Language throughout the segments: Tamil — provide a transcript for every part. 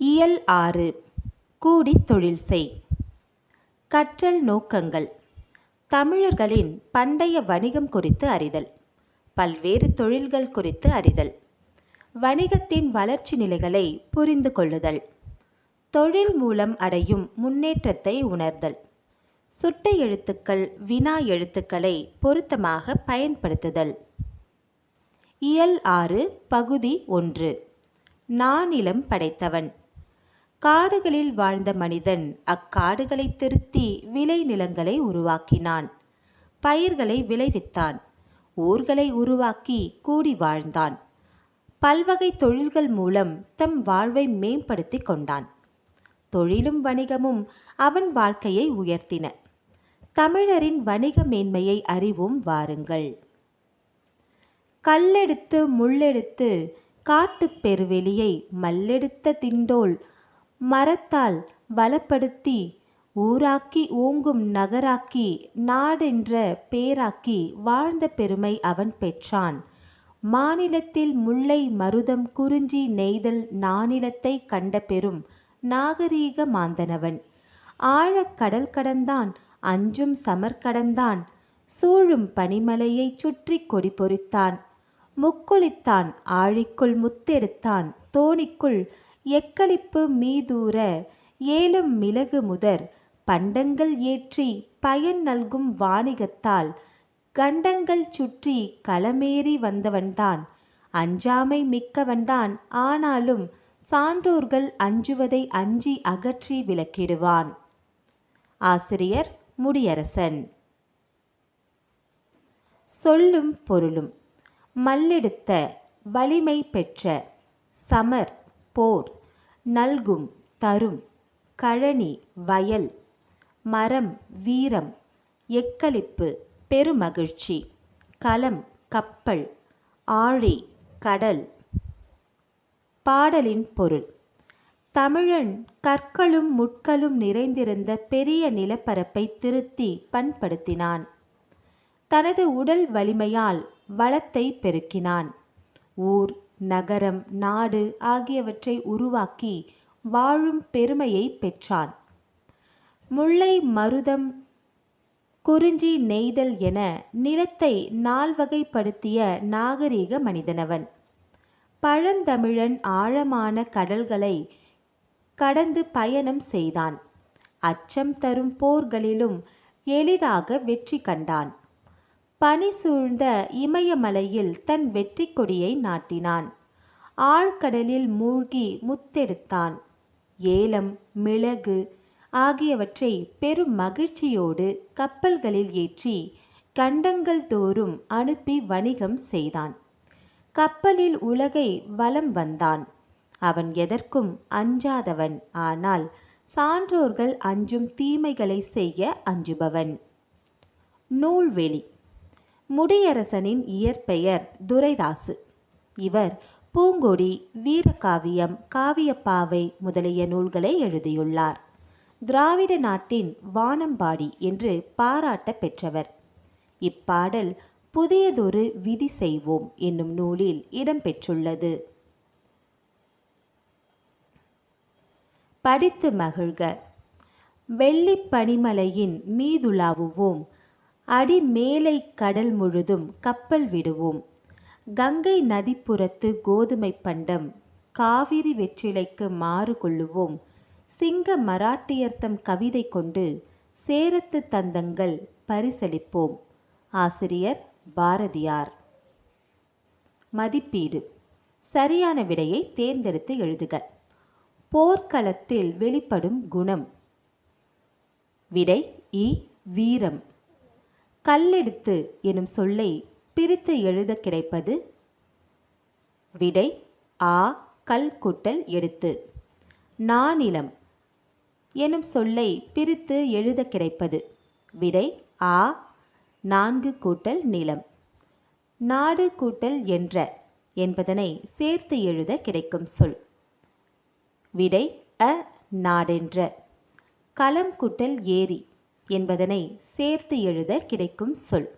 இயல் 6 கூடி தொழில் செய். கற்றல் நோக்கங்கள். தமிழர்களின் பண்டைய வணிகம் குறித்து அறிதல். பல்வேறு தொழில்கள் குறித்து அறிதல். வணிகத்தின் வளர்ச்சி நிலைகளை புரிந்து கொள்ளுதல். தொழில் மூலம் அடையும் முன்னேற்றத்தை உணர்தல். சுட்டை எழுத்துக்கள் வினா எழுத்துக்களை பொருத்தமாக பயன்படுத்துதல். இயல் 6 பகுதி 1. நானிலம் படைத்தவன். காடுகளில் வாழ்ந்த மனிதன் அக்காடுகளை திருத்தி விளை நிலங்களை உருவாக்கினான். பயிர்களை விளைவித்தான். ஊர்களை உருவாக்கி கூடி வாழ்ந்தான். பல்வகை தொழில்கள் மூலம் தம் வாழ்வை மேம்படுத்தி கொண்டான். தொழிலும் வணிகமும் அவன் வாழ்க்கையை உயர்த்தின. தமிழரின் வணிக மேன்மையை அறிவோம் வாருங்கள். கல்லெடுத்து முள்ளெடுத்து காட்டுப் பெருவெளியை மல்லெடுத்த திண்டோல் மரத்தால் வளப்படுத்தி ஊராக்கி ஓங்கும் நகராக்கி நாடென்ற பேராக்கி வாழ்ந்த பெருமை அவன் பெற்றான். மாநிலத்தில் முல்லை மருதம் குறிஞ்சி நெய்தல் நானிலத்தை கண்ட பெரும் நாகரீக மாந்தனவன். ஆழக் கடல் கடந்தான், அஞ்சும் சமர்கடந்தான், சூழும் பனிமலையை சுற்றி கொடி பொறித்தான். முக்குளித்தான், ஆழிக்குள் முத்தெடுத்தான், தோணிக்குள் எக்களிப்பு மீதூர ஏலம் மிளகு முதற் பண்டங்கள் ஏற்றி பயன் நல்கும் வாணிகத்தால் கண்டங்கள் சுற்றி களமேறி வந்தவன்தான். அஞ்சாமை மிக்கவன்தான், ஆனாலும் சான்றோர்கள் அஞ்சுவதை அஞ்சி அகற்றி விலக்கிடுவான். ஆசிரியர் முடியரசன். சொல்லும் பொருளும். மல்லெடுத்த வலிமை பெற்ற, சமர் போர், நல்கும் தரும், கழனி வயல், மரம் வீரம், எக்களிப்பு பெருமகிழ்ச்சி, களம் கப்பல், ஆழி கடல். பாடலின் பொருள். தமிழன் கற்களும் முட்களும் நிறைந்திருந்த பெரிய நிலப்பரப்பை திருத்தி பண்படுத்தினான். தனது உடல் வலிமையால் வளத்தை பெருக்கினான். ஊர் நகரம் நாடு ஆகியவற்றை உருவாக்கி வாழும் பெருமையை பெற்றான். முல்லை மருதம் குறிஞ்சி நெய்தல் என நிலத்தை நால்வகைப்படுத்திய நாகரீக மனிதனவன். பழந்தமிழன் ஆழமான கடல்களை கடந்து பயணம் செய்தான். அச்சம் தரும் போர்களிலும் எளிதாக வெற்றி கண்டான். பனி சூழ்ந்த இமயமலையில் தன் வெற்றி கொடியை நாட்டினான். ஆழ்கடலில் மூழ்கி முத்தெடுத்தான். ஏலம் மிளகு ஆகியவற்றை பெரும் மகிழ்ச்சியோடு கப்பல்களில் ஏற்றி கண்டங்கள் தோறும் அனுப்பி வணிகம் செய்தான். கப்பலில் உலகை வலம் வந்தான். அவன் எதற்கும் அஞ்சாதவன், ஆனால் சான்றோர்கள் அஞ்சும் தீமைகளை செய்ய அஞ்சுபவன். நூல்வெளி. முடியரசனின் இயற்பெயர் துரைராசு. இவர் பூங்கொடி, வீரகாவியம், காவியப்பாவை முதலிய நூல்களை எழுதியுள்ளார். திராவிட நாட்டின் வானம்பாடி என்று பாராட்ட பெற்றவர். இப்பாடல் புதியதொரு விதி செய்வோம் என்னும் நூலில் இடம்பெற்றுள்ளது. படித்து மகிழ்க. வெள்ளி பனிமலையின் மீதுலாவுவோம், அடி மேலை கடல் முழுதும் கப்பல் விடுவோம். கங்கை நதிப்புறத்து கோதுமை பண்டம், காவிரி வெற்றிலைக்கு மாறு கொள்ளுவோம். சிங்க மராட்டியர்த்தம் கவிதை கொண்டு சேரத்து தந்தங்கள் பரிசளிப்போம். ஆசிரியர் பாரதியார். மதிப்பீடு. சரியான விடையை தேர்ந்தெடுத்து எழுதுக. போர்க்களத்தில் வெளிப்படும் குணம். விடை இ வீரம். கல்லெடுத்து எனும் சொல்லை பிரித்து எழுத கிடைப்பது. விடை ஆ கல் கூட்டல் எடுத்து. நானிலம் எனும் சொல்லை பிரித்து எழுத கிடைப்பது. விடை ஆ 4 கூட்டல் நிலம். நாடு கூட்டல் என்ற என்பதனை சேர்த்து எழுத கிடைக்கும் சொல். விடை அ நாடென்ற. களம் கூட்டல் ஏரி என்பதனை சேர்த்து எழுத கிடைக்கும் சொல்.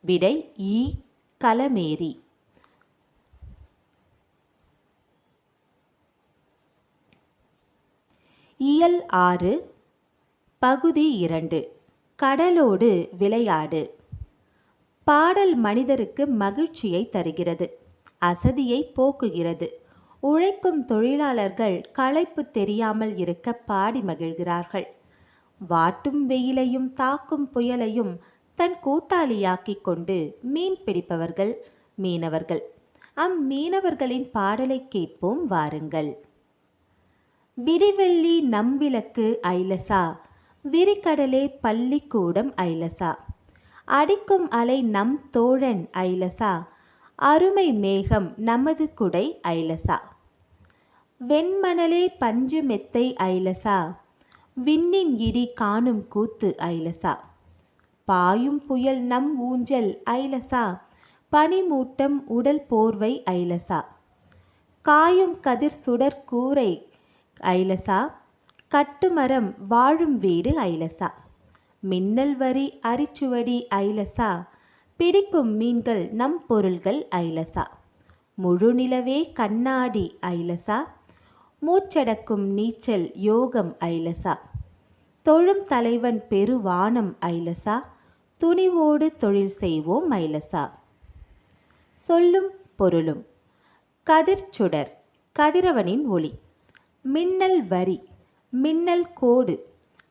விடை ஈ களமேரி. இயல் 6 பகுதி 2 கடலோடு விளையாடு. பாடல் மனிதருக்கு மகிழ்ச்சியை தருகிறது, அசதியை போக்குகிறது. உழைக்கும் தொழிலாளர்கள் களைப்பு தெரியாமல் இருக்க பாடி மகிழ்கிறார்கள். வாட்டும் வெயிலையும் தாக்கும் புயலையும் தன் கூட்டாளியாக்கிக் கொண்டு மீன் பிடிப்பவர்கள் மீனவர்கள். அம்மீனவர்களின் பாடலை கேட்போம் வாருங்கள். விடிவெள்ளி நம்விளக்கு ஐலசா, விரிகடலே பள்ளிக்கூடம் ஐலசா, அடிக்கும் அலை நம் தோழன் ஐலசா, அருமை மேகம் நமது குடை ஐலசா, வெண்மணலே பஞ்சு மெத்தை ஐலசா, விண்ணின் இடி காணும் கூத்து ஐலசா, பாயும் புயல் நம் ஊஞ்சல் ஐலசா, பனிமூட்டம் உடல் போர்வை ஐலசா, காயும் கதிர் சுடர் கூரை ஐலசா, கட்டுமரம் வாழும் வீடு ஐலசா, மின்னல் வரி அரிச்சுவடி ஐலசா, பிடிக்கும் மீன்கள் நம் பொருள்கள் ஐலசா, முழுநிலவே கண்ணாடி ஐலசா, மூச்சடக்கும் நீச்சல் யோகம் ஐலசா, தொழும் தலைவன் பெருவானம் ஐலசா, துணிவோடு தொழில் செய்வோம் ஐலசா. சொல்லும் பொருளும். கதிர்ச்சுடர் கதிரவனின் ஒளி, மின்னல் வரி மின்னல் கோடு,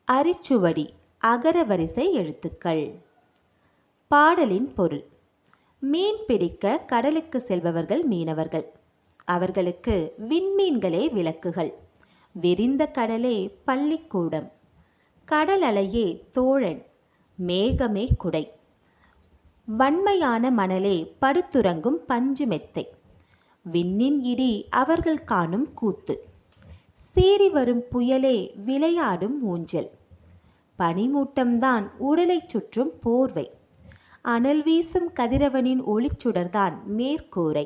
அரிச்சுவடி அகரவரிசை எழுத்துக்கள். பாடலின் பொருள். மீன் பிடிக்க கடலுக்கு செல்பவர்கள் மீனவர்கள். அவர்களுக்கு விண்மீன்களே விளக்குகள், விரிந்த கடலே பள்ளிக்கூடம், கடல் அலையே தோழன், மேகமே குடை, வன்மையான மணலே படுத்துறங்கும் பஞ்சு மெத்தை, விண்ணின் இடி அவர்கள் காணும் கூத்து, சீறி வரும் புயலே விளையாடும் ஊஞ்சல், பனிமூட்டம்தான் உடலைச் சுற்றும் போர்வை, அனல் வீசும் கதிரவனின் ஒளிச்சுடர்தான் மேற்கூரை,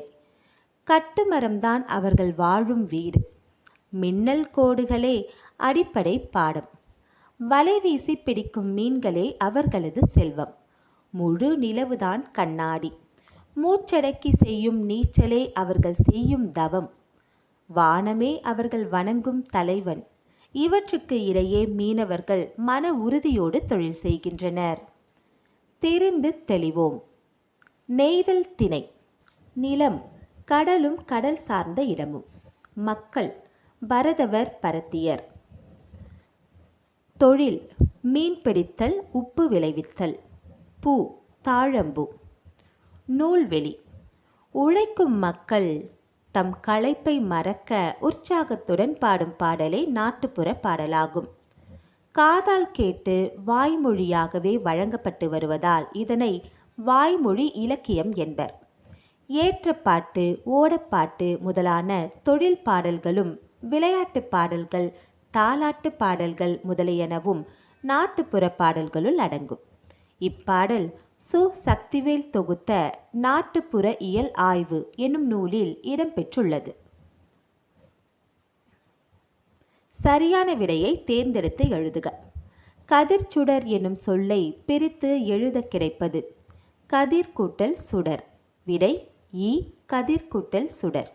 கட்டுமரம்தான் அவர்கள் வாழும் வீடு, மின்னல் கோடுகளே அடிப்படை பாடம், வலை வீசி பிடிக்கும் மீன்களே அவர்களது செல்வம், முழு நிலவுதான் கண்ணாடி, மூச்சடக்கி செய்யும் நீச்சலே அவர்கள் செய்யும் தவம், வானமே அவர்கள் வணங்கும் தலைவன். இவற்றுக்கு இடையே மீனவர்கள் மன உறுதியோடு தொழில் செய்கின்றனர். தெரிந்து தெளிவோம். நெய்தல் திணை. நிலம் கடலும் கடல் சார்ந்த இடமும். மக்கள் பரதவர் பரத்தியர். தொழில் மீன் பிடித்தல் உப்பு விளைவித்தல். பூ தாழம்பூ. நூல்வெளி உழைக்கும் மக்கள் தம் களைப்பை மறக்க உற்சாகத்துடன் பாடும் பாடலே நாட்டுப்புற பாடலாகும். காதால் கேட்டு வாய்மொழியாகவே வழங்கப்பட்டு வருவதால் இதனை வாய்மொழி இலக்கியம் என்பர். ஏற்றப்பாட்டு, ஓடப்பாட்டு முதலான தொழில் பாடல்களும் விளையாட்டு பாடல்கள், தாலாட்டு பாடல்கள் முதலியனவும் நாட்டுப்புற பாடல்களுள் அடங்கும். இப்பாடல் சு. சக்திவேல் தொகுத்த நாட்டுப்புற இயல் ஆய்வு என்னும் நூலில் இடம்பெற்றுள்ளது. சரியான விடையை தேர்ந்தெடுத்து எழுதுக. கதிர்ச்சுடர் என்னும் சொல்லை பிரித்து எழுத கிடைப்பது கதிர் கூட்டல் சுடர். விடை இ. கதிர் கூட்டல் சுடர்.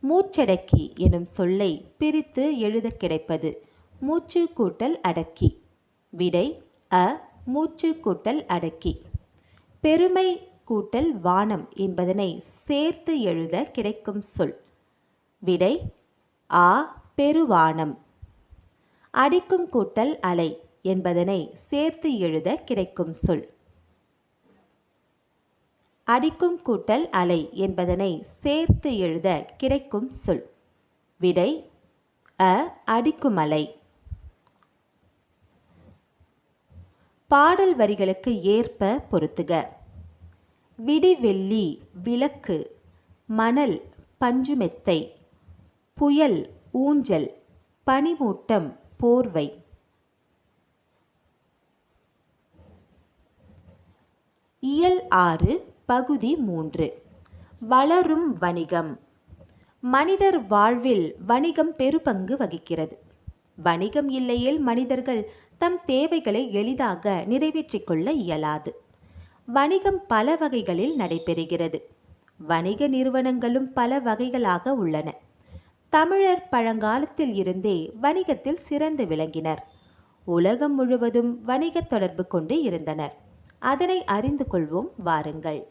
மூச்சடக்கி எனும் சொல்லை பிரித்து எழுத கிடைப்பது மூச்சு கூட்டல் அடக்கி. விடை அ. மூச்சு கூட்டல் அடக்கி. பெருமை கூட்டல் வானம் என்பதனை சேர்த்து எழுத கிடைக்கும் சொல். விடை ஆ. பெருவானம். அடிக்கும் கூட்டல் அலை என்பதனை சேர்த்து எழுத கிடைக்கும் சொல். அடிக்கும் கூட்டல் அலை என்பதனை சேர்த்து எழுத கிடைக்கும் சொல். விடை அ. அடிக்குமலை. பாடல் வரிகளுக்கு ஏற்ப பொருத்துக. விடிவெள்ளி விளக்கு, மணல் பஞ்சுமெத்தை, புயல் ஊஞ்சல், பனிமூட்டம் போர்வை. இயல் 6 பகுதி 3 வளரும் வணிகம். மனிதர் வாழ்வில் வணிகம் பெருபங்கு வகிக்கிறது. வணிகம் இல்லையேல் மனிதர்கள் தம் தேவைகளை எளிதாக நிறைவேற்றிக் கொள்ள இயலாது. வணிகம் பல வகைகளில் நடைபெறுகிறது. வணிக நிறுவனங்களும் பல வகைகளாக உள்ளன. தமிழர் பழங்காலத்தில் இருந்தே வணிகத்தில் சிறந்து விளங்கினர். உலகம் முழுவதும் வணிக தொடர்பு கொண்டு இருந்தனர். அதனை அறிந்து கொள்வோம் வாருங்கள்.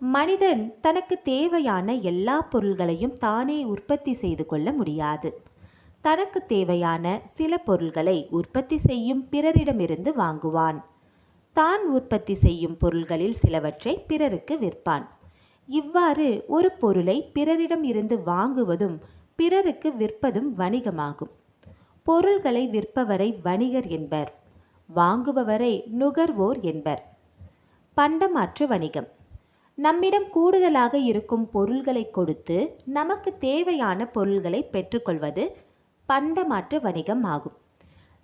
மனிதன் தனக்கு தேவையான எல்லா பொருள்களையும் தானே உற்பத்தி செய்து கொள்ள முடியாது. தனக்கு தேவையான சில பொருள்களை உற்பத்தி செய்யும் பிறரிடமிருந்து வாங்குவான். தான் உற்பத்தி செய்யும் பொருள்களில் சிலவற்றை பிறருக்கு விற்பான். இவ்வாறு ஒரு பொருளை பிறரிடம் இருந்து வாங்குவதும் பிறருக்கு விற்பதும் வணிகமாகும். பொருள்களை விற்பவரை வணிகர் என்பர், வாங்குபவரை நுகர்வோர் என்பர். பண்டமாற்று வணிகம். நம்மிடம் கூடுதலாக இருக்கும் பொருள்களை கொடுத்து நமக்கு தேவையான பொருள்களை பெற்றுக்கொள்வது பண்டமாற்று வணிகம் ஆகும்.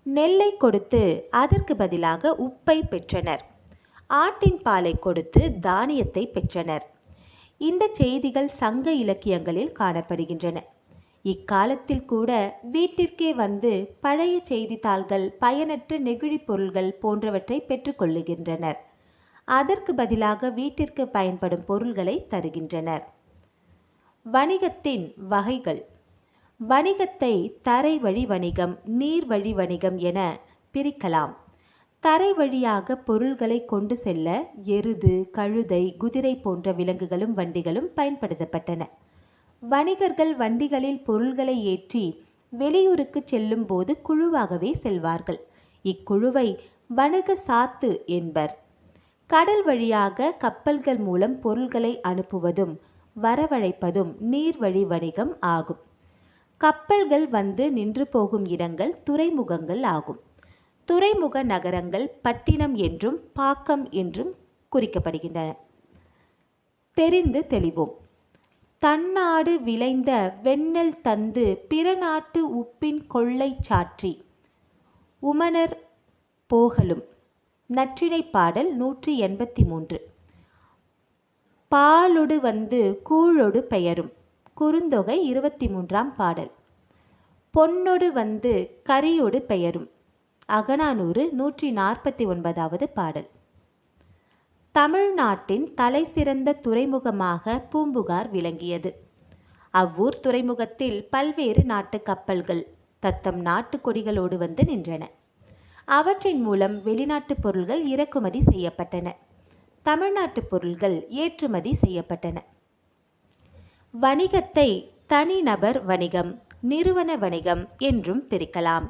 நெல்லை கொடுத்து அதற்கு பதிலாக உப்பை பெற்றனர். ஆட்டின் பாலை கொடுத்து தானியத்தை பெற்றனர். இந்த செய்திகள் சங்க இலக்கியங்களில் காணப்படுகின்றன. இக்காலத்தில் கூட வீட்டிற்கே வந்து பழைய செய்தித்தாள்கள், பயனற்ற நெகிழி பொருள்கள் போன்றவற்றை பெற்றுக்கொள்ளுகின்றனர். அதற்கு பதிலாக வீட்டிற்கு பயன்படும் பொருள்களை தருகின்றனர். வணிகத்தின் வகைகள். வணிகத்தை தரை வழி வணிகம், நீர் வழி வணிகம் என பிரிக்கலாம். தரை வழியாக பொருள்களை கொண்டு செல்ல எருது, கழுதை, குதிரை போன்ற விலங்குகளும் வண்டிகளும் பயன்படுத்தப்பட்டன. வணிகர்கள் வண்டிகளில் பொருள்களை ஏற்றி வெளியூருக்கு செல்லும் போது குழுவாகவே செல்வார்கள். இக்குழுவை வணிக சாத்து என்பர். கடல் வழியாக கப்பல்கள் மூலம் பொருள்களை அனுப்புவதும் வரவழைப்பதும் நீர்வழி வணிகம் ஆகும். கப்பல்கள் வந்து நின்று போகும் இடங்கள் துறைமுகங்கள் ஆகும். துறைமுக நகரங்கள் பட்டினம் என்றும் பாக்கம் என்றும் குறிக்கப்படுகின்றன. தெரிந்து தெளிவோம். தன்னாடு விளைந்த வெண்ணெல் தந்து பிற நாட்டு உப்பின் கொள்ளை சாற்றி உமனர் போகலும். நற்றிணை பாடல் 183. பாலொடு வந்து கூழொடு பெயரும். குறுந்தொகை 23ஆம் பாடல். பொன்னொடு வந்து கரியோடு பெயரும். அகநானூறு 149வது பாடல். தமிழ்நாட்டின் தலை சிறந்த துறைமுகமாக பூம்புகார் விளங்கியது. அவ்வூர் துறைமுகத்தில் பல்வேறு நாட்டு கப்பல்கள் தத்தம் நாட்டு கொடிகளோடு வந்து நின்றன. அவற்றின் மூலம் வெளிநாட்டு பொருள்கள் இறக்குமதி செய்யப்பட்டன. தமிழ்நாட்டு பொருள்கள் ஏற்றுமதி செய்யப்பட்டன. வணிகத்தை தனிநபர் வணிகம், நிறுவன வணிகம் என்றும் பிரிக்கலாம்.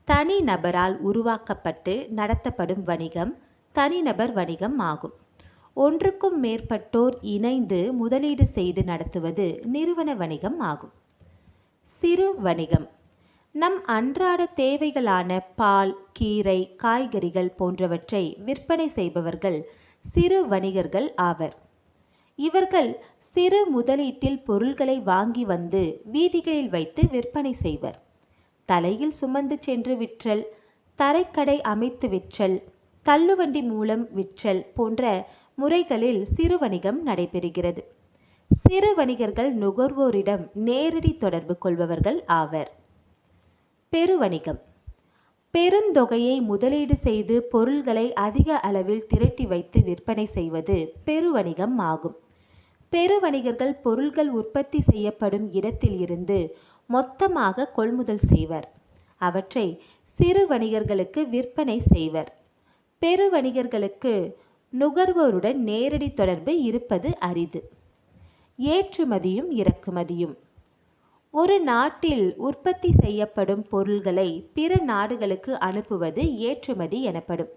தனி நபரால் உருவாக்கப்பட்டு நடத்தப்படும் வணிகம் தனிநபர் வணிகம் ஆகும். ஒன்றுக்கும் மேற்பட்டோர் இணைந்து முதலீடு செய்து நடத்துவது நிறுவன வணிகம் ஆகும். சிறு வணிகம். நம் அன்றாட தேவைகளான பால், கீரை, காய்கறிகள் போன்றவற்றை விற்பனை செய்பவர்கள் சிறு வணிகர்கள் ஆவர். இவர்கள் சிறு முதலீட்டில் பொருள்களை வாங்கி வந்து வீதிகளில் வைத்து விற்பனை செய்வர். தலையில் சுமந்து சென்று விற்றல், தரைக்கடை அமைத்து விற்றல், தள்ளுவண்டி மூலம் விற்றல் போன்ற முறைகளில் சிறு வணிகம் நடைபெறுகிறது. சிறு வணிகர்கள் நுகர்வோரிடம் நேரடி தொடர்பு கொள்பவர்கள் ஆவர். பெருவணிகம். பெருந்தொகையை முதலீடு செய்து பொருள்களை அதிக அளவில் திரட்டி வைத்து விற்பனை செய்வது பெருவணிகம் ஆகும். பெருவணிகர்கள் பொருள்கள் உற்பத்தி செய்யப்படும் இடத்தில் இருந்து மொத்தமாக கொள்முதல் செய்வர். அவற்றை சிறு வணிகர்களுக்கு விற்பனை செய்வர். பெருவணிகர்களுக்கு நுகர்வோருடன் நேரடி தொடர்பு இருப்பது அரிது. ஏற்றுமதியும் இறக்குமதியும். ஒரு நாட்டில் உற்பத்தி செய்யப்படும் பொருள்களை பிற நாடுகளுக்கு அனுப்புவது ஏற்றுமதி எனப்படும்.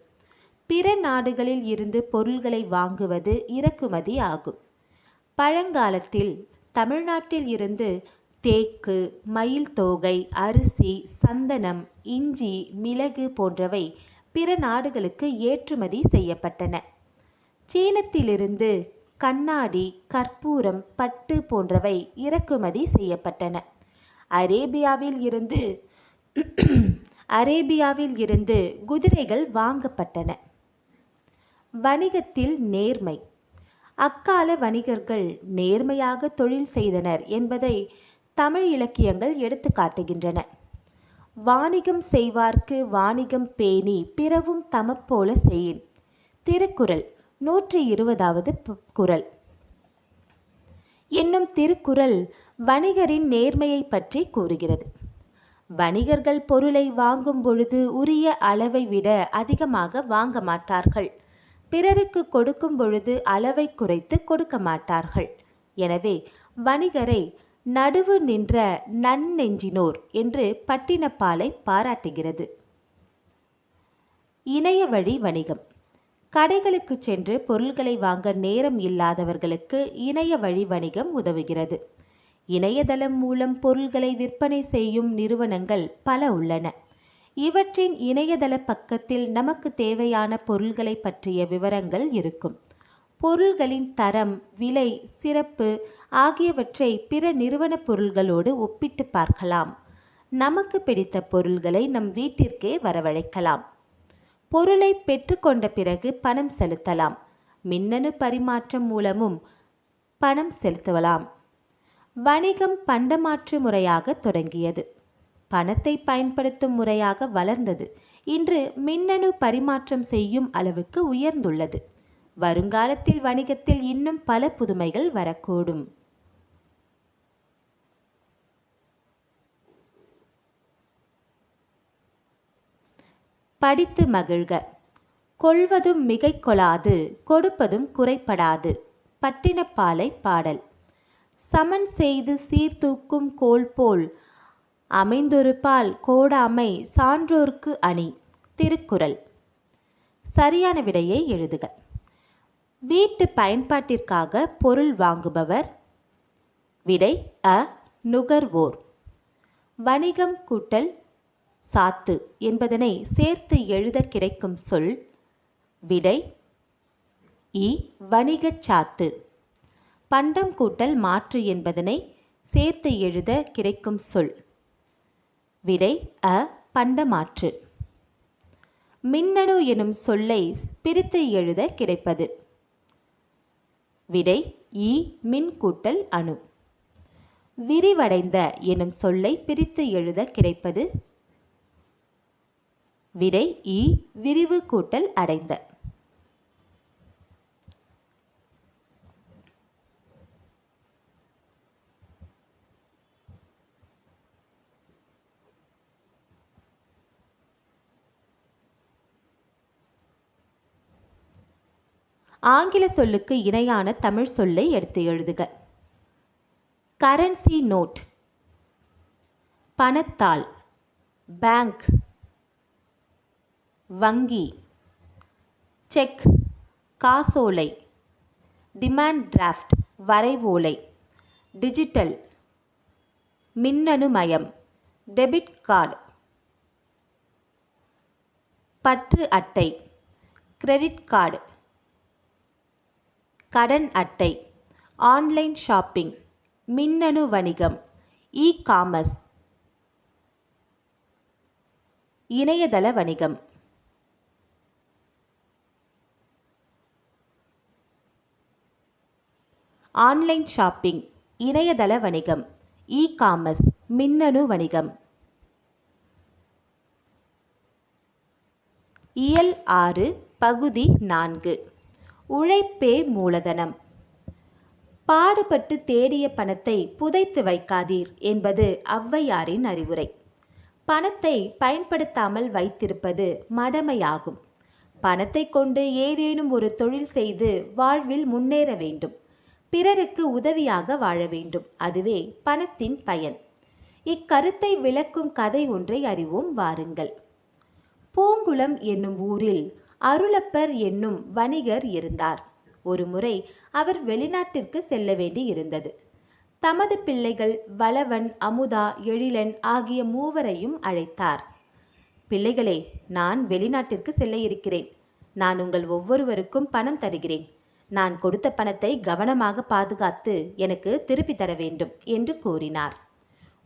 பிற நாடுகளில் இருந்து பொருள்களை வாங்குவது இறக்குமதி ஆகும். பழங்காலத்தில் தமிழ்நாட்டில் இருந்து தேக்கு, மயில் தோகை, அரிசி, சந்தனம், இஞ்சி, மிளகு போன்றவை பிற நாடுகளுக்கு ஏற்றுமதி செய்யப்பட்டன. சீனத்திலிருந்து கண்ணாடி, கற்பூரம், பட்டு போன்றவை இறக்குமதி செய்யப்பட்டன. அரேபியாவில் இருந்து குதிரைகள் வாங்கப்பட்டன. வணிகத்தில் நேர்மை. அக்கால வணிகர்கள் நேர்மையாக தொழில் செய்தனர் என்பதை தமிழ் இலக்கியங்கள் எடுத்து காட்டுகின்றன. வாணிகம் செய்வார்க்கு வாணிகம் பேணி பிறவும் தமப்போல செய்யின். திருக்குறள் 120வது குறள். என்னும் திருக்குறள் வணிகரின் நேர்மையை பற்றி கூறுகிறது. வணிகர்கள் பொருளை வாங்கும் பொழுது உரிய அளவை விட அதிகமாக வாங்க மாட்டார்கள். பிறருக்கு கொடுக்கும் பொழுது அளவை குறைத்து கொடுக்க மாட்டார்கள். எனவே வணிகரை நடுவு நின்ற நன்னெஞ்சினோர் என்று பட்டினப்பாலை பாராட்டுகிறது. இணைய வழி வணிகம். கடைகளுக்கு சென்று பொருள்களை வாங்க நேரம் இல்லாதவர்களுக்கு இணைய வழி வணிகம் உதவுகிறது. இணையதளம் மூலம் பொருள்களை விற்பனை செய்யும் நிறுவனங்கள் பல உள்ளன. இவற்றின் இணையதள பக்கத்தில் நமக்கு தேவையான பொருள்களை பற்றிய விவரங்கள் இருக்கும். பொருள்களின் தரம், விலை, சிறப்பு ஆகியவற்றை பிற நிறுவன பொருள்களோடு ஒப்பிட்டு பார்க்கலாம். நமக்கு பிடித்த பொருள்களை நம் வீட்டிற்கே வரவழைக்கலாம். பொருளை பெற்றுக்கொண்ட பிறகு பணம் செலுத்தலாம். மின்னணு பரிமாற்றம் மூலமும் பணம் செலுத்தலாம். வணிகம் பண்டமாற்று முறையாக தொடங்கியது. பணத்தை பயன்படுத்தும் முறையாக வளர்ந்தது. இன்று மின்னணு பரிமாற்றம் செய்யும் அளவுக்கு உயர்ந்துள்ளது. வருங்காலத்தில் வணிகத்தில் இன்னும் பல புதுமைகள் வரக்கூடும். படித்து மகிழ்க. கொள்வதும் மிகை கொளாது, கொடுப்பதும் குறைப்படாது. பட்டினப்பாலை பாடல். சமன் செய்து சீர்தூக்கும் கோல் போல் அமைந்தொரு பால் கோடாமை சான்றோர்க்கு அணி. திருக்குறள். சரியான விடையை எழுதுக. வீட்டு பயன்பாட்டிற்காக பொருள் வாங்குபவர். விடை அ. நுகர்வோர். வணிகம் கூட்டல் சாத்து என்பதனை சேர்த்து எழுத கிடைக்கும் சொல். விடை இ. வணிகச் சாத்து. பண்டம் கூட்டல் மாற்று என்பதனை சேர்த்து எழுத கிடைக்கும் சொல். விடை அ. பண்டமாற்று. மின்னணு எனும் சொல்லை பிரித்து எழுத கிடைப்பது. விடை இ. மின் கூட்டல் அணு. விரிவடைந்த எனும் சொல்லை பிரித்து எழுத கிடைப்பது. விடை இ. விரிவு கூட்டல் அடைந்த. ஆங்கில சொல்லுக்கு இணையான தமிழ் சொல்லை எடுத்து எழுதுக. கரன்சி நோட், பணத்தாள், பேங்க், வங்கி, செக், காசோலை, டிமாண்ட் டிராஃப்ட், வரைவோலை, டிஜிட்டல், மின்னணு மயம், டெபிட் கார்டு, பற்று அட்டை, கிரெடிட் கார்டு, கடன் அட்டை, ஆன்லைன் ஷாப்பிங், மின்னணு வணிகம், இ காமர்ஸ், இணையதள வணிகம். ஆன்லைன் ஷாப்பிங், இணையதள வணிகம், இ காமர்ஸ், மின்னணு வணிகம். இயல் 6 பகுதி 4. உழைப்பே மூலதனம். பாடுபட்டு தேடிய பணத்தை புதைத்து வைக்காதீர் என்பது ஔவையாரின் அறிவுரை. பணத்தை பயன்படுத்தாமல் வைத்திருப்பது மடமையாகும். பணத்தை கொண்டு ஏதேனும் ஒரு தொழில் செய்து வாழ்வில் முன்னேற வேண்டும். பிறருக்கு உதவியாக வாழ வேண்டும். அதுவே பணத்தின் பயன். இக்கருத்தை விளக்கும் கதை ஒன்றை அறிவோம் வாருங்கள். பூங்குளம் என்னும் ஊரில் அருளப்பர் என்னும் வணிகர் இருந்தார். ஒருமுறை அவர் வெளிநாட்டிற்கு செல்ல வேண்டி இருந்தது. தமது பிள்ளைகள் வளவன், அமுதா, எழிலன் ஆகிய மூவரையும் அழைத்தார். பிள்ளைகளே, நான் வெளிநாட்டிற்கு செல்ல இருக்கிறேன். நான் உங்கள் ஒவ்வொருவருக்கும் பணம் தருகிறேன். நான் கொடுத்த பணத்தை கவனமாக பாதுகாத்து எனக்கு திருப்பி தர வேண்டும் என்று கூறினார்.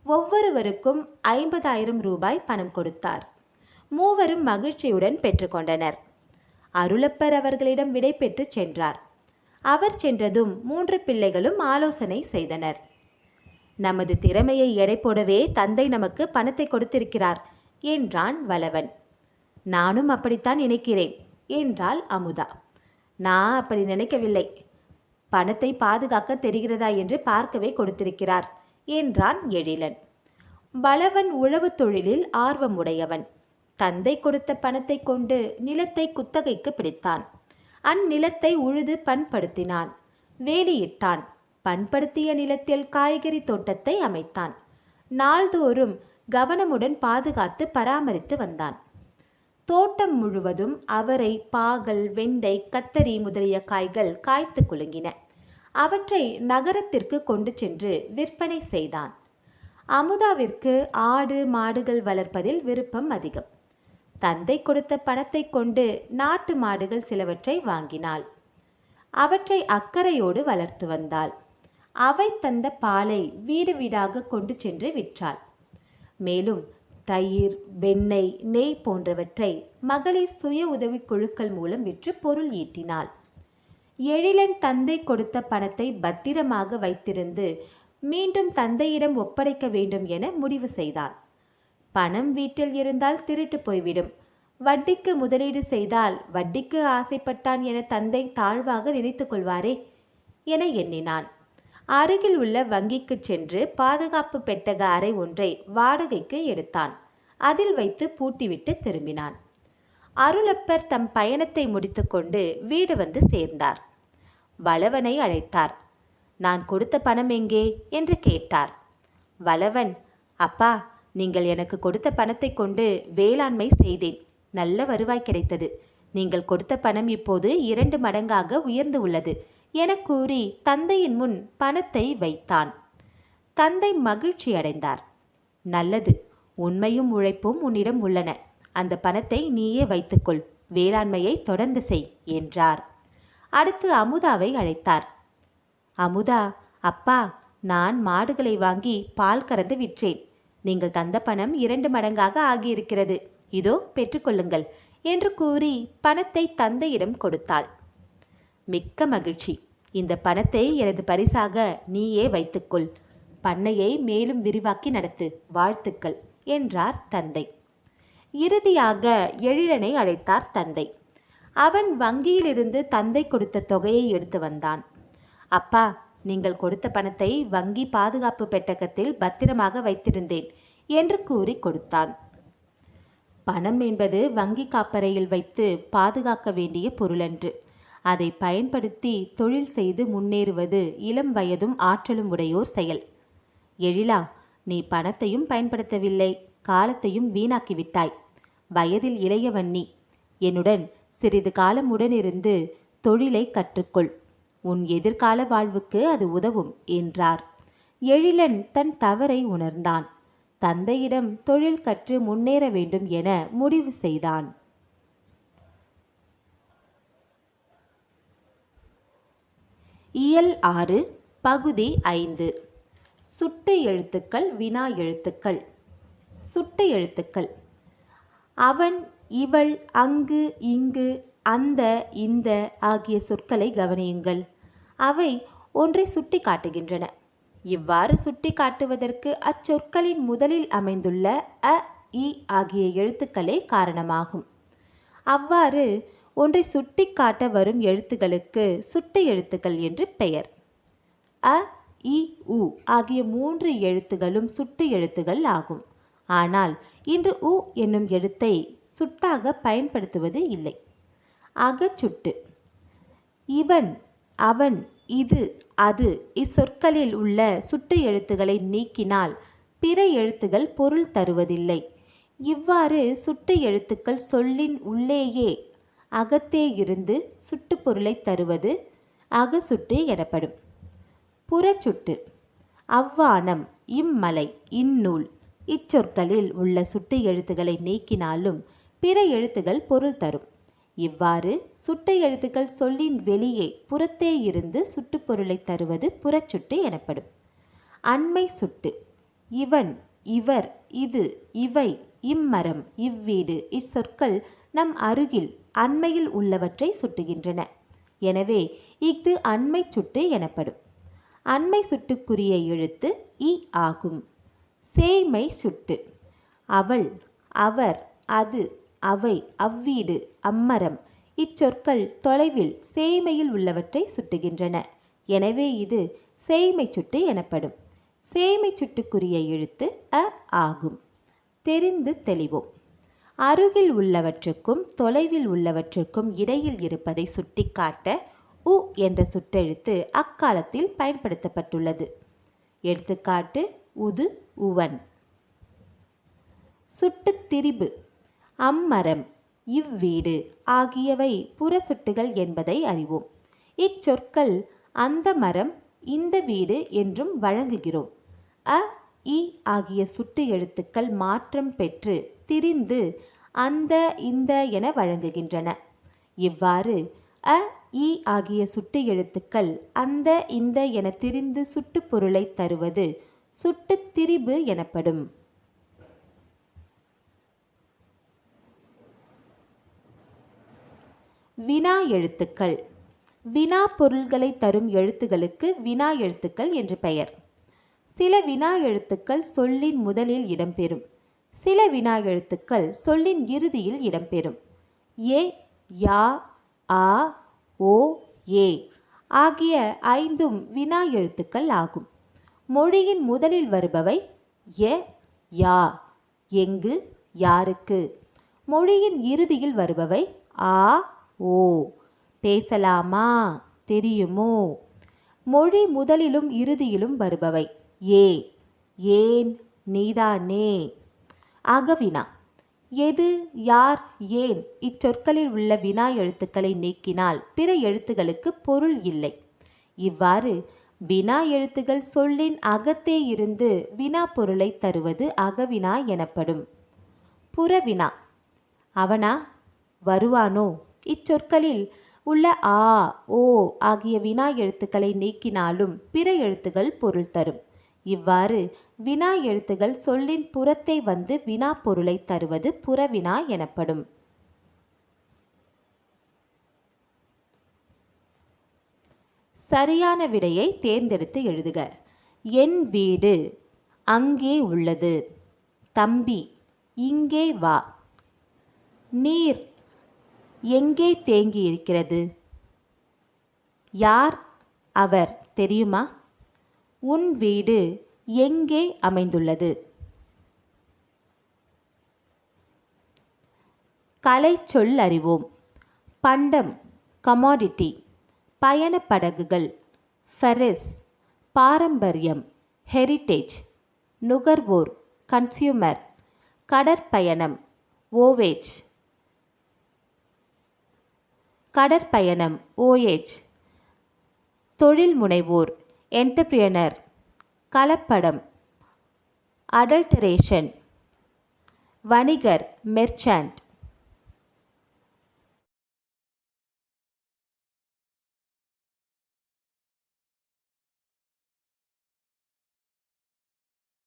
ஒவ்வொருவருக்கும் 50,000 ரூபாய் பணம் கொடுத்தார். மூவரும் மகிழ்ச்சியுடன் பெற்றுக்கொண்டனர். அருளப்பர் அவர்களிடம் விடை பெற்று சென்றார். அவர் சென்றதும் 3 பிள்ளைகளும் ஆலோசனை செய்தனர். நமது திறமையை எடை போடவே தந்தை நமக்கு பணத்தை கொடுத்திருக்கிறார் என்றான் வளவன். நானும் அப்படித்தான் நினைக்கிறேன் என்றாள் அமுதா. நான் அப்படி நினைக்கவில்லை. பணத்தை பாதுகாக்க தெரிகிறதா என்று பார்க்கவே கொடுத்திருக்கிறார் என்றான் எழிலன். பலவன் உழவு தொழிலில் ஆர்வமுடையவன். தந்தை கொடுத்த பணத்தை கொண்டு நிலத்தை குத்தகைக்கு பிடித்தான். அந்நிலத்தை உழுது பண்படுத்தினான். வேலியிட்டான். பண்படுத்திய நிலத்தில் காய்கறி தோட்டத்தை அமைத்தான். நாள்தோறும் கவனமுடன் பாதுகாத்து பராமரித்து வந்தான். தோட்டம் முழுவதும் அவரை, பாகல், வெண்டை, கத்தரி முதலிய காய்கள் காய்த்து குலுங்கின. அவற்றை நகரத்திற்கு கொண்டு சென்று விற்பனை செய்தான். அமுதாவிற்கு ஆடு மாடுகள் வளர்ப்பதில் விருப்பம் அதிகம். தந்தை கொடுத்த பணத்தை கொண்டு நாட்டு மாடுகள் சிலவற்றை வாங்கினாள். அவற்றை அக்கறையோடு வளர்த்து வந்தாள். அவை தந்த பாலை வீடு வீடாக கொண்டு சென்று விற்றாள். மேலும் தயிர், வெண்ணெய், நெய் போன்றவற்றை மகளிர் சுய உதவி குழுக்கள் மூலம் விற்று பொருள் ஈட்டினாள். எழிலன் தந்தை கொடுத்த பணத்தை பத்திரமாக வைத்திருந்து மீண்டும் தந்தையிடம் ஒப்படைக்க வேண்டும் என முடிவு செய்தான். பணம் வீட்டில் இருந்தால் திருட்டு போய்விடும். வட்டிக்கு முதலீடு செய்தால் வட்டிக்கு ஆசைப்பட்டான் என தந்தை தாழ்வாக நினைத்து கொள்வாரே என எண்ணினான். அருகில் உள்ள வங்கிக்கு சென்று பாதுகாப்பு பெட்டக அறை ஒன்றை வாடகைக்கு எடுத்தான். அதில் வைத்து பூட்டிவிட்டு திரும்பினான். அருளப்பர் தம் பயணத்தை முடித்துக்கொண்டு வீடு வந்து சேர்ந்தார். வளவனை அழைத்தார். நான் கொடுத்த பணம் எங்கே என்று கேட்டார். வளவன், அப்பா, நீங்கள் எனக்கு கொடுத்த பணத்தை கொண்டு வேளாண்மை செய்தேன். நல்ல வருவாய் கிடைத்தது. நீங்கள் கொடுத்த பணம் இப்போது 2 மடங்காக உயர்ந்து உள்ளது என கூறி தந்தையின் முன் பணத்தை வைத்தான். தந்தை மகிழ்ச்சி அடைந்தார். நல்லது, உண்மையும் உழைப்பும் உன்னிடம் உள்ளன. அந்த பணத்தை நீயே வைத்துக்கொள். வேளாண்மையை தொடர்ந்து செய் என்றார். அடுத்து அமுதாவை அழைத்தார். அமுதா, அப்பா, நான் மாடுகளை வாங்கி பால் கறந்து விற்றேன். நீங்கள் தந்த பணம் 2 மடங்காக ஆகியிருக்கிறது. இதோ பெற்றுக்கொள்ளுங்கள் என்று கூறி பணத்தை தந்தையிடம் கொடுத்தாள். மிக்க மகிழ்ச்சி. இந்த பணத்தை எனது பரிசாக நீயே வைத்துக்கொள். பண்ணையை மேலும் விரிவாக்கி நடத்து. வாழ்த்துக்கள் என்றார் தந்தை. இறுதியாக எழிலனை அழைத்தார் தந்தை. அவன் வங்கியிலிருந்து தந்தை கொடுத்த தொகையை எடுத்து வந்தான். அப்பா, நீங்கள் கொடுத்த பணத்தை வங்கி பாதுகாப்பு பெட்டகத்தில் பத்திரமாக வைத்திருந்தேன் என்று கூறி கொடுத்தான். பணம் என்பது வங்கி காப்பறையில் வைத்து பாதுகாக்க வேண்டிய பொருளன்று. அதை பயன்படுத்தி தொழில் செய்து முன்னேறுவது இளம் வயதும் ஆற்றலும் உடையோர் செயல். எழிலா, நீ பணத்தையும் பயன்படுத்தவில்லை, காலத்தையும் வீணாக்கிவிட்டாய். வயதில் இளையவன் நீ. என்னுடன் சிறிது காலம் உடனிருந்து தொழிலை கற்றுக்கொள். உன் எதிர்கால வாழ்வுக்கு அது உதவும் என்றார். எழிலன் தன் தவறை உணர்ந்தான். தந்தையிடம் தொழில் கற்று முன்னேற வேண்டும் என முடிவு செய்தான். இயல் 6 பகுதி 5. சுட்டு எழுத்துக்கள், வினா எழுத்துக்கள். சுட்டு எழுத்துக்கள். அவன், இவள், அங்கு, இங்கு, அந்த, இந்த ஆகிய சொற்களை கவனியுங்கள். அவை ஒன்றை சுட்டி காட்டுகின்றன. இவ்வாறு சுட்டி காட்டுவதற்கு அச்சொற்களின் முதலில் அமைந்துள்ள அ, இ ஆகிய எழுத்துக்களே காரணமாகும். அவ்வாறு ஒன்றை சுட்டி காட்ட வரும் எழுத்துக்களுக்கு சுட்டு எழுத்துக்கள் என்று பெயர். அ, இ, உ ஆகிய 3 எழுத்துகளும் சுட்டு எழுத்துகள் ஆகும். ஆனால் இன்று உ என்னும் எழுத்தை சுட்டாக பயன்படுத்துவது இல்லை. அகச்சுட்டு. இவன், அவன், இது, அது இச்சொற்களில் உள்ள சுட்டு எழுத்துக்களை நீக்கினால் பிற எழுத்துகள் பொருள் தருவதில்லை. இவ்வாறு சுட்டு எழுத்துக்கள் சொல்லின் உள்ளேயே அகத்தே இருந்து சுட்டு பொருளை தருவது அகசுட்டு எனப்படும். புறச்சுட்டு. அவ்வானம், இம்மலை, இந்நூல் இச்சொற்களில் உள்ள சுட்டு எழுத்துக்களை நீக்கினாலும் பிற எழுத்துகள் பொருள் தரும். இவ்வாறு சுட்டு எழுத்துக்கள் சொல்லின் வெளியே புறத்தே இருந்து சுட்டு பொருளை தருவது புறச்சுட்டு எனப்படும். அண்மை சுட்டு. இவன், இவர், இது, இவை, இம்மரம், இவ்வீடு இச்சொற்கள் நம் அருகில் அண்மையில் உள்ளவற்றை சுட்டுகின்றன. எனவே இஃது அண்மை சுட்டு எனப்படும். அண்மை சுட்டுக்குரிய எழுத்து இ ஆகும். சேய்மை சுட்டு. அவள், அவர், அது, அவை, அவ்வீடு, அம்மரம் இச்சொற்கள் தொலைவில் சேய்மையில் உள்ளவற்றை சுட்டுகின்றன. எனவே இது சேய்மைச் சுட்டு எனப்படும். சேய்மைச் சுட்டுக்குரிய எழுத்து அ ஆகும். தெரிந்து தெளிவோம். அருகில் உள்ளவற்றுக்கும் தொலைவில் உள்ளவற்றுக்கும் இடையில் இருப்பதை சுட்டிக்காட்ட உ என்ற சுட்டெழுத்து அக்காலத்தில் பயன்படுத்தப்பட்டுள்ளது. எடுத்துக்காட்டு உது, உவன். சுட்டுத் திரிபு, அம்மரம், இவ்வீடு ஆகியவை புறச்சுட்டுகள் என்பதை அறிவோம். இச்சொற்கள் அந்த மரம், இந்த வீடு என்றும் வழங்குகிறோம். அ, இ ஆகிய சுட்டு எழுத்துக்கள் மாற்றம் பெற்று திரிந்து அந்த, இந்த என வழங்குகின்றன. இவ்வாறு அ, இ ஆகிய சுட்டு எழுத்துக்கள் அந்த, இந்த என திரிந்து சுட்டு பொருளை தருவது சுட்டுத் திரிபு எனப்படும். வினா எழுத்துக்கள். வினா பொருள்களை தரும் எழுத்துகளுக்கு வினா எழுத்துக்கள் என்று பெயர். சில வினா எழுத்துக்கள் சொல்லின் முதலில் இடம்பெறும். சில வினா எழுத்துக்கள் சொல்லின் இறுதியில் இடம்பெறும். ஏ, யா, ஆ, ஓ, ஏ ஆகிய 5ம் வினா எழுத்துக்கள் ஆகும். மொழியின் முதலில் வருபவை எ, யா, எங்கு, யாருக்கு. மொழியின் இறுதியில் வருபவை ஆ, ஓ, பேசலாமா, தெரியுமோ. மொழி முதலிலும் இறுதியிலும் வருபவை ஏ, ஏன், நீதானே. அகவினா. எது, யார், ஏன் இச்சொற்களில் உள்ள வினா எழுத்துக்களை நீக்கினால் பிற எழுத்துகளுக்கு பொருள் இல்லை. இவ்வாறு வினா எழுத்துகள் சொல்லின் அகத்தே இருந்து வினா பொருளை தருவது அகவினா எனப்படும். புறவினா. அவனா, வருவானோ இச்சொற்களில் உள்ள ஆ, ஓ ஆகிய வினா எழுத்துக்களை நீக்கினாலும் பிற எழுத்துகள் பொருள் தரும். இவ்வாறு வினா எழுத்துகள் சொல்லின் புறத்தே வந்து வினா பொருளை தருவது புறவினா எனப்படும். சரியான விடையை தேர்ந்தெடுத்து எழுதுக. என் வீடு அங்கே உள்ளது. தம்பி, இங்கே வா. நீர் எங்கே தேங்கி இருக்கிறது? யார் அவர் தெரியுமா? உன் வீடு எங்கே அமைந்துள்ளது? கலைச்சொல் அறிவோம். பண்டம், கமாடிட்டி. பயணப்படகுகள், ஃபெரிஸ். பாரம்பரியம், ஹெரிட்டேஜ். நுகர்வோர், கன்சியூமர். கடற்பயணம், வோவேஜ். கடற்பயணம், ஓயேஜ். தொழில் முனைவோர், என்டர்பிரியனர். கலப்படம், அடல்டரேஷன். வணிகர், மெர்ச்சன்ட்.